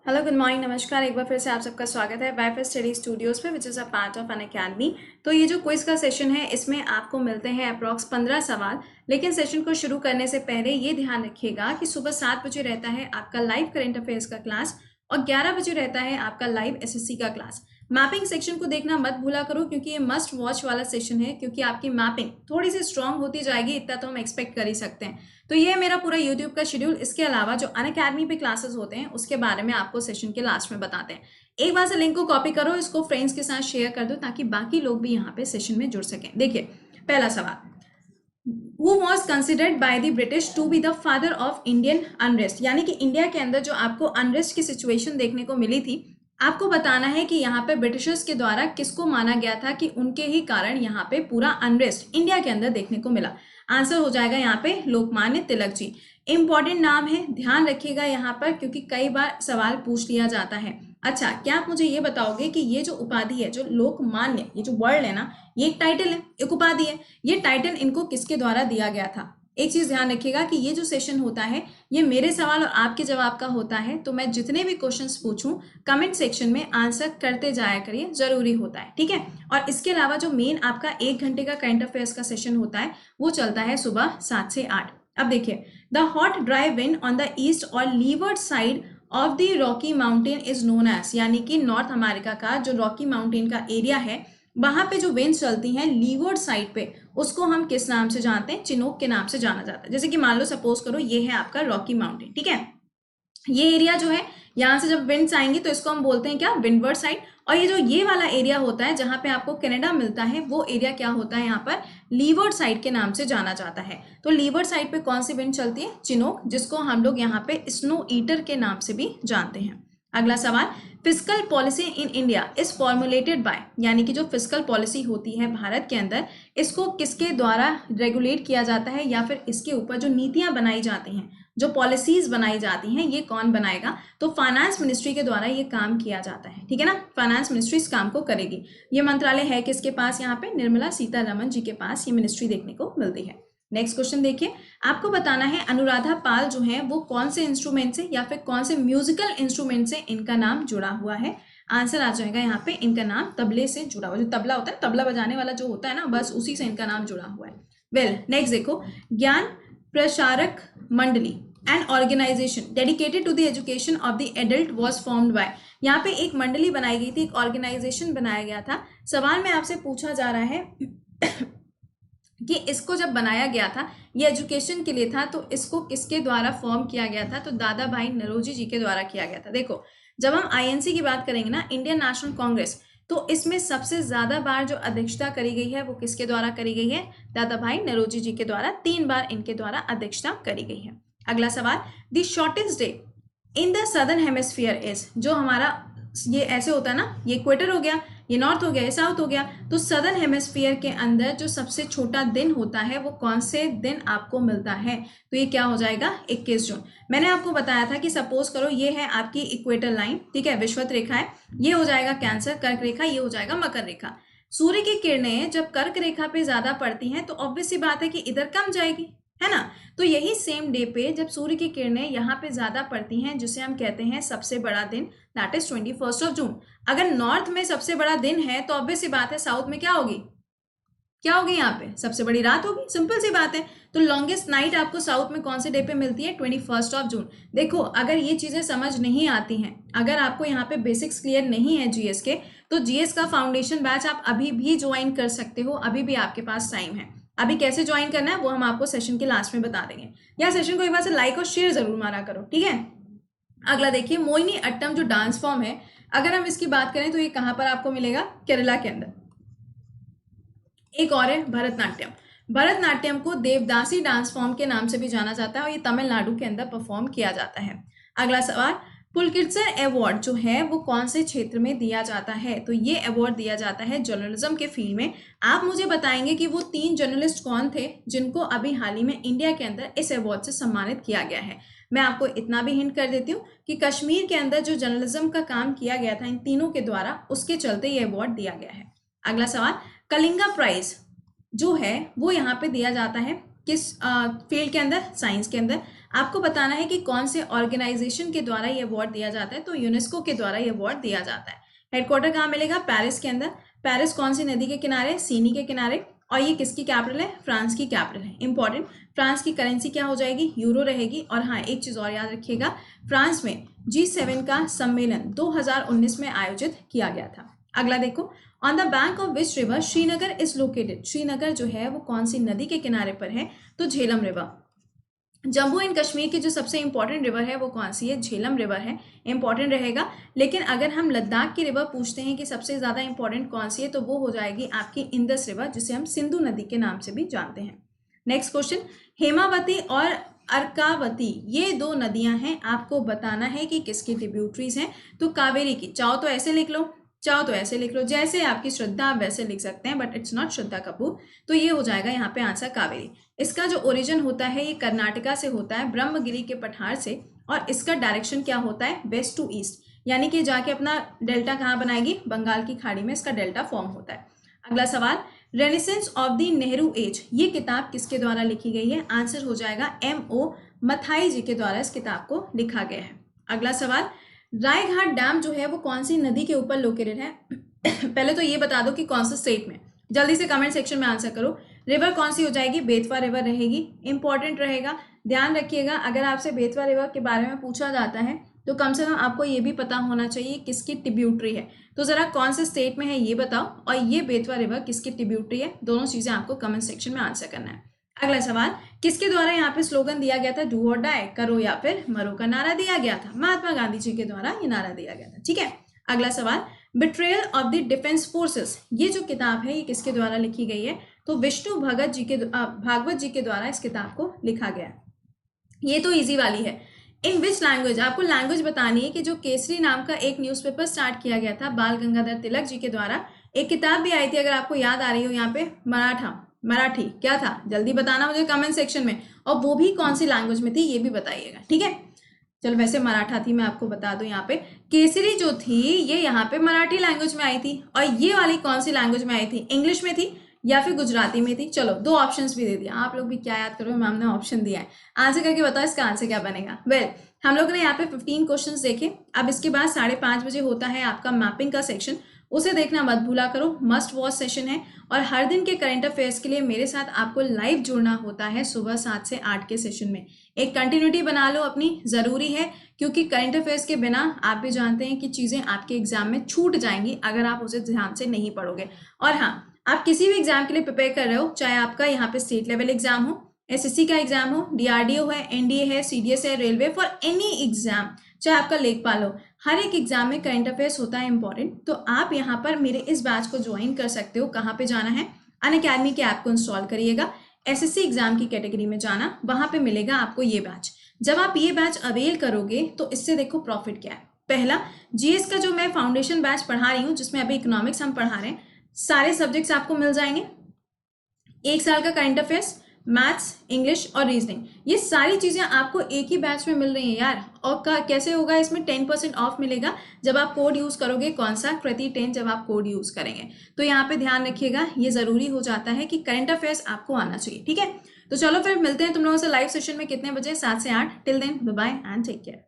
Hello good morning नमस्कार। एक बार फिर से आप सबका स्वागत है वाईफाई स्टडी स्टूडियोज़ पे which is a part of an academy. तो ये जो क्विज का सेशन है इसमें आपको मिलते हैं अप्रॉक्स 15 सवाल। लेकिन सेशन को शुरू करने से पहले ये ध्यान रखिएगा कि सुबह 7 बजे रहता है आपका लाइव करंट अफेयर्स का क्लास और 11 बजे रहता है आपका लाइव एसएससी का क्लास। मैपिंग सेक्शन को देखना मत भूला करो क्योंकि ये मस्ट वॉच वाला सेशन है, क्योंकि आपकी मैपिंग थोड़ी सी स्ट्रांग होती जाएगी, इतना तो हम एक्सपेक्ट कर ही सकते हैं। तो ये है मेरा पूरा यूट्यूब का शेड्यूल। इसके अलावा जो अनअकैडमी पे क्लासेस होते हैं उसके बारे में आपको सेशन के लास्ट में बताते हैं। एक बार से लिंक को कॉपी करो, इसको फ्रेंड्स के साथ शेयर कर दो ताकि बाकी लोग भी यहाँ पे सेशन में जुड़ सकें। देखिए पहला सवाल, Who was considered by the British to be the father of Indian unrest? यानी कि इंडिया के अंदर जो आपको अनरेस्ट की सिचुएशन देखने को मिली थी, आपको बताना है कि यहाँ पे ब्रिटिशर्स के द्वारा किसको माना गया था कि उनके ही कारण यहाँ पे पूरा अनरेस्ट इंडिया के अंदर देखने को मिला। आंसर हो जाएगा यहाँ पे लोकमान्य तिलक जी। इंपॉर्टेंट नाम है, ध्यान रखिएगा यहाँ पर क्योंकि कई बार सवाल पूछ लिया जाता है। अच्छा, क्या आप मुझे ये बताओगे कि ये जो उपाधि है, जो लोकमान्य, ये जो वर्ड है ना, ये एक टाइटल है, एक उपाधि है। ये टाइटल इनको किसके द्वारा दिया गया था? एक चीज ध्यान रखिएगा कि ये जो सेशन होता है ये मेरे सवाल और आपके जवाब का होता है, तो मैं जितने भी क्वेश्चंस पूछूं कमेंट सेक्शन में आंसर करते जाया करिए, जरूरी होता है, ठीक है। और इसके अलावा जो मेन आपका 1 घंटे का करंट अफेयर्स का सेशन होता है वो चलता है सुबह 7 से 8। अब देखिए, the hot dry wind on the east or leeward side of the Rocky mountain is known as, यानी कि नॉर्थ अमेरिका का जो रॉकी माउंटेन का एरिया है वहां पे जो विंड चलती हैं लीवर्ड साइड पे, उसको हम किस नाम से जानते हैं? चिनोक के नाम से जाना जाता है। जैसे कि मान लो सपोज करो ये है आपका रॉकी माउंटेन, ठीक है। ये एरिया जो है यहाँ से जब विंड्स आएंगी तो इसको हम बोलते हैं क्या? Windward side. और ये जो ये वाला एरिया होता है जहां पे आपको कनाडा मिलता है वो एरिया क्या होता है? यहाँ पर लीवर्ड साइड के नाम से जाना जाता है। तो लीवर्ड साइड पे कौन सी विंड चलती है? चिनोक, जिसको हम लोग यहाँ पे स्नो ईटर के नाम से भी जानते हैं। अगला सवाल, fiscal policy in India is formulated bye, यानी कि जो फिस्कल पॉलिसी होती है भारत के अंदर, इसको किसके द्वारा रेगुलेट किया जाता है या फिर इसके ऊपर जो नीतियां बनाई जाती हैं, जो पॉलिसीज बनाई जाती हैं, ये कौन बनाएगा? तो फाइनेंस मिनिस्ट्री के द्वारा ये काम किया जाता है, ठीक है ना। फाइनेंस मिनिस्ट्री इस काम को करेगी। ये मंत्रालय है किसके पास? यहाँ पे निर्मला सीतारमण जी के पास ये मिनिस्ट्री देखने को मिलती है। नेक्स्ट क्वेश्चन देखिए, आपको बताना है अनुराधा पाल जो है वो कौन से इंस्ट्रूमेंट से या फिर कौन से म्यूजिकल इंस्ट्रूमेंट से इनका नाम जुड़ा हुआ है? आंसर आ जाएगा यहाँ पे, इनका नाम तबले से जुड़ा हुआ। जो तबला होता है, तबला बजाने वाला जो होता है ना, बस उसी से इनका नाम जुड़ा हुआ है। वेल नेक्स्ट देखो, Dnyan Prasarak Mandali an organisation dedicated to the education of the adult was formed by, यहाँ पे एक मंडली बनाई गई थी, एक ऑर्गेनाइजेशन बनाया गया था। सवाल में आपसे पूछा जा रहा है कि इसको जब बनाया गया था, ये एजुकेशन के लिए था, तो इसको किसके द्वारा फॉर्म किया गया था? तो दादा भाई नौरोजी जी के द्वारा किया गया था। देखो, जब हम आईएनसी की बात करेंगे ना, इंडियन नेशनल कांग्रेस, तो इसमें सबसे ज्यादा बार जो अध्यक्षता करी गई है वो किसके द्वारा करी गई है? दादा भाई नौरोजी जी के द्वारा 3 बार इनके द्वारा अध्यक्षता करी गई है। अगला सवाल, the shortest day in the southern hemisphere is, जो हमारा ये ऐसे होता है ना, ये इक्वेटर हो गया, ये नॉर्थ हो गया, ये साउथ हो गया, तो सदर्न हेमिस्फीयर के अंदर जो सबसे छोटा दिन होता है वो कौन से दिन आपको मिलता है? तो ये क्या हो जाएगा? 21 जून। मैंने आपको बताया था कि सपोज करो ये है आपकी इक्वेटर लाइन, ठीक है, विषुवत रेखा है, ये हो जाएगा कैंसर कर्क रेखा, ये हो जाएगा मकर रेखा। सूर्य की किरणें जब कर्क रेखा पे ज्यादा पड़ती हैं तो ऑब्वियस सी बात है कि इधर कम जाएगी, है ना। तो यही सेम डे पे जब सूर्य की किरणें यहाँ पे ज्यादा पड़ती हैं, जिसे हम कहते हैं सबसे बड़ा दिन, दैट इज 21 जून। अगर नॉर्थ में सबसे बड़ा दिन है तो ऑब्वियस सी बात है साउथ में क्या होगी? क्या होगी? यहाँ पे सबसे बड़ी रात होगी, सिंपल सी बात है। तो लॉन्गेस्ट नाइट आपको साउथ में कौन से डे पे मिलती है? 21 जून। देखो, अगर ये चीजें समझ नहीं आती हैं, अगर आपको यहाँ पे बेसिक्स क्लियर नहीं है जीएस के, तो जीएस का फाउंडेशन बैच आप अभी भी ज्वाइन कर सकते हो, अभी भी आपके पास टाइम है। अभी कैसे ज्वाइन करना है वो हम आपको सेशन के लास्ट में बता देंगे। या सेशन को एक बार से लाइक और शेयर जरूर मारा करो, ठीक है। अगला देखिए, मोहिनी अट्टम जो डांस फॉर्म है, अगर हम इसकी बात करें तो ये कहां पर आपको मिलेगा? केरला के अंदर। एक और है भरतनाट्यम। भरतनाट्यम को देवदासी डांस फॉर्म के नाम से भी जाना जाता है और ये तमिलनाडु के अंदर परफॉर्म किया जाता है। अगला सवाल, पुलकित्जर अवार्ड जो है वो कौन से क्षेत्र में दिया जाता है? तो ये अवार्ड दिया जाता है जर्नलिज्म के फील्ड में। आप मुझे बताएंगे कि वो 3 जर्नलिस्ट कौन थे जिनको अभी हाल ही में इंडिया के अंदर इस अवार्ड से सम्मानित किया गया है। मैं आपको इतना भी हिंट कर देती हूँ कि कश्मीर के अंदर जो जर्नलिज्म का काम किया गया था इन तीनों के द्वारा, उसके चलते ये अवार्ड दिया गया है। अगला सवाल, कलिंगा प्राइज जो है वो यहाँ पे दिया जाता है किस फील्ड के अंदर? साइंस के अंदर। आपको बताना है कि कौन से ऑर्गेनाइजेशन के द्वारा ये अवार्ड दिया जाता है, तो यूनेस्को के द्वारा ये अवार्ड दिया जाता है। हेडक्वार्टर कहाँ मिलेगा? पेरिस के अंदर। पेरिस कौन सी नदी के किनारे? सीनी के किनारे। और ये किसकी कैपिटल है? फ्रांस की कैपिटल है। इंपॉर्टेंट, फ्रांस की करेंसी क्या हो जाएगी? यूरो रहेगी। और हाँ, एक चीज और याद रखिएगा, फ्रांस में G7 का सम्मेलन 2019 में आयोजित किया गया था। अगला देखो, on the bank of which river Srinagar is located. Srinagar जो है वो कौन सी नदी के किनारे पर है? तो झेलम रिवर। जम्मू एंड कश्मीर की जो सबसे इंपॉर्टेंट रिवर है वो कौन सी है? झेलम रिवर है। इंपॉर्टेंट रहेगा। लेकिन अगर हम लद्दाख की रिवर पूछते हैं कि सबसे ज्यादा इंपॉर्टेंट कौन सी है, तो वो हो जाएगी आपकी इंदस रिवर, जिसे हम सिंधु नदी के नाम से भी जानते हैं। नेक्स्ट क्वेश्चन, हेमावती और अर्कावती ये दो नदियां हैं, आपको बताना है कि किसकी ट्रिब्यूटरीज हैं। तो कावेरी की। चाहो तो ऐसे लिख लो, चाहो तो ऐसे लिख लो, जैसे आपकी श्रद्धा आप वैसे लिख सकते हैं, but it's not Shraddha Kapoor. तो ये हो जाएगा यहाँ पे आंसर कावेरी। इसका जो ओरिजिन होता है ये कर्नाटका से होता है, ब्रह्मगिरी के पठार से। और इसका डायरेक्शन क्या होता है? वेस्ट टू ईस्ट, यानी कि जाके अपना डेल्टा कहाँ बनाएगी? बंगाल की खाड़ी में इसका डेल्टा फॉर्म होता है। अगला सवाल, renaissance of the Nehru age ये किताब किसके द्वारा लिखी गई है? आंसर हो जाएगा M.O. मथाई जी के द्वारा इस किताब को लिखा गया है। अगला सवाल, रायघाट डैम जो है वो कौन सी नदी के ऊपर लोकेटेड है? पहले तो ये बता दो कि कौन सा स्टेट में। जल्दी से कमेंट सेक्शन में आंसर करो। रिवर कौन सी हो जाएगी? बेतवा रिवर रहेगी। इंपॉर्टेंट रहेगा, ध्यान रखिएगा, अगर आपसे बेतवा रिवर के बारे में पूछा जाता है तो कम से कम आपको ये भी पता होना चाहिए किसकी ट्रिब्यूटरी है। तो जरा कौन से स्टेट में है ये बताओ, और ये बेतवा रिवर किसकी ट्रिब्यूटरी है, दोनों चीजें आपको कमेंट सेक्शन में आंसर करना है। अगला सवाल, किसके द्वारा यहाँ पे स्लोगन दिया गया था? डू और डाई, करो या फिर मरो का नारा दिया गया था। महात्मा गांधी जी के द्वारा ये नारा दिया गया था। ठीक है। अगला सवाल, betrayal of the defence forces ये जो किताब है ये किसके द्वारा लिखी गई है? तो विष्णु भागवत जी के द्वारा इस किताब को लिखा गया है। ये तो इजी वाली है। इन विच लैंग्वेज, आपको लैंग्वेज बतानी है कि जो केसरी नाम का एक न्यूज़पेपर स्टार्ट किया गया था बाल गंगाधर तिलक जी के द्वारा, एक किताब भी आई थी अगर आपको याद आ रही हो यहाँ पे, मराठी क्या था? जल्दी बताना मुझे कमेंट सेक्शन में, और वो भी कौन सी लैंग्वेज में थी ये भी बताइएगा। ठीक है, चलो वैसे मराठा थी, मैं आपको बता दूं यहाँ पे केसरी जो थी ये यहाँ पे मराठी लैंग्वेज में आई थी, और ये वाली कौन सी लैंग्वेज में आई थी? इंग्लिश में थी या फिर गुजराती में थी? चलो दो ऑप्शंस भी दे दिया, आप लोग भी क्या याद करो, मैम ने ऑप्शन दिया है। आंसर करके बताओ इसका आंसर क्या बनेगा। वेल हम लोग ने यहाँ पे 15 क्वेश्चंस देखे। अब इसके बाद 5:30 बजे होता है आपका मैपिंग का सेक्शन, उसे देखना मत भूला करो, मस्ट वॉच सेशन है। और हर दिन के करंट अफेयर्स के लिए मेरे साथ आपको लाइव जुड़ना होता है सुबह 7 से 8 के सेशन में। एक कंटिन्यूटी बना लो अपनी, जरूरी है, क्योंकि करंट अफेयर्स के बिना आप भी जानते हैं कि चीजें आपके एग्जाम में छूट जाएंगी अगर आप उसे ध्यान से नहीं पढ़ोगे। और हाँ, आप किसी भी एग्जाम के लिए प्रिपेयर कर रहे हो, चाहे आपका यहाँ पे स्टेट लेवल एग्जाम हो, SSC का एग्जाम हो, DRDO है, NDA है, CDS है, रेलवे, फॉर एनी एग्जाम, चाहे आपका लेखपाल हो, हर एक एग्जाम में करंट अफेयर्स होता है इंपॉर्टेंट। तो आप यहाँ पर मेरे इस बैच को ज्वाइन कर सकते हो। कहाँ पे जाना है? अनअकैडमी के ऐप को इंस्टॉल करिएगा, SSC एग्जाम की कैटेगरी में जाना, वहां पे मिलेगा आपको ये बैच। जब आप ये बैच अवेल करोगे तो इससे देखो प्रॉफिट क्या है। पहला, GS का जो मैं फाउंडेशन बैच पढ़ा रही हूँ, जिसमें अभी इकोनॉमिक्स हम पढ़ा रहे हैं, सारे सब्जेक्ट्स आपको मिल जाएंगे। 1 साल का करंट अफेयर्स, मैथ्स, इंग्लिश और रीजनिंग, ये सारी चीजें आपको एक ही बैच में मिल रही हैं यार। और कैसे होगा? इसमें 10% ऑफ मिलेगा जब आप कोड यूज करोगे। कौन सा? Kriti10 जब आप कोड यूज करेंगे। तो यहाँ पे ध्यान रखिएगा, ये जरूरी हो जाता है कि करंट अफेयर्स आपको आना चाहिए। ठीक है, तो चलो फिर मिलते हैं तुम लोगों से लाइव सेशन में कितने बजे? 7 से 8। Till then bye bye and take care.